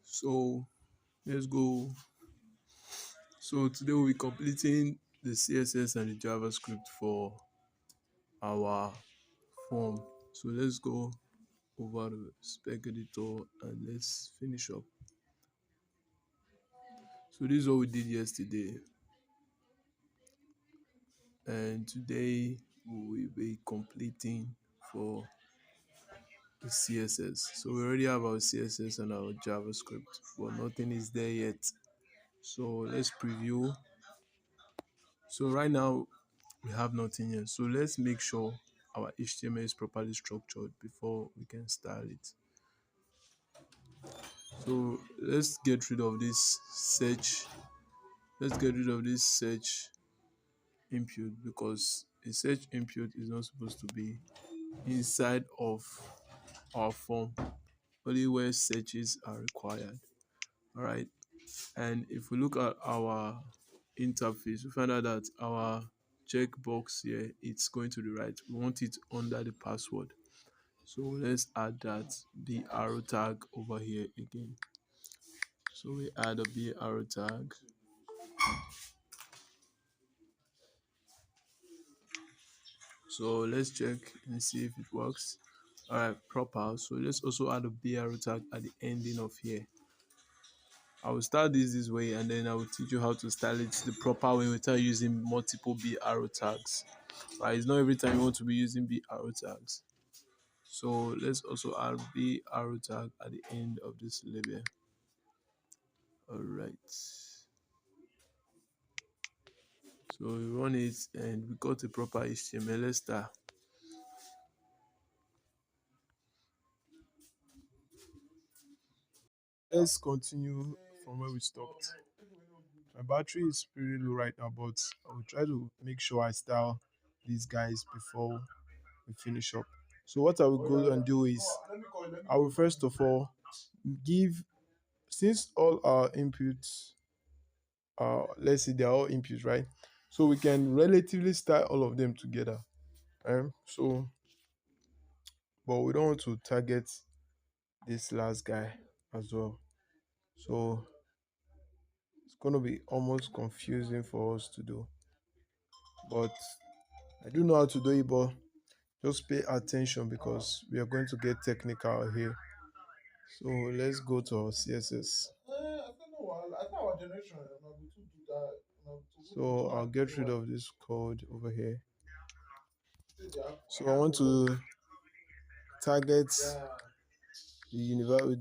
So let's go. So today we'll be completing the CSS and the JavaScript for our form. So let's go over the spec editor and let's finish up. So this is what we did yesterday, and today we will be completing for the CSS. So we already have our CSS and our JavaScript, but nothing is there yet. So let's preview. So right now we have nothing yet. So let's make sure our HTML is properly structured before we can style it. So let's get rid of this search. Let's get rid of this search input, because a search input is not supposed to be inside of our form, only where searches are required. All right. And if we look at our interface, we find out that our checkbox here, it's going to the right. We want it under the password. So let's add that the arrow tag over here again. So we add a b arrow tag. So let's check and see if it works. All right, proper. So let's also add a b arrow tag at the ending of here. I will start this way, and then I will teach you how to style it the proper way without using multiple b arrow tags. Right, it's not every time you want to be using b arrow tags. So let's also add b arrow tag at the end of this label. All right. So we run it and we got a proper HTML. Let's start. Let's continue from where we stopped. My battery is pretty low right now, but I will try to make sure I style these guys before we finish up. So what I will go and do is I will first of all give, since all our inputs let's say they're all inputs, right? So we can relatively style all of them together. So but we don't want to target this last guy as well. So it's going to be almost confusing for us to do. But I do know how to do it, but just pay attention because we are going to get technical here. So let's go to our CSS. So I'll get rid of this code over here. So I want to target the universe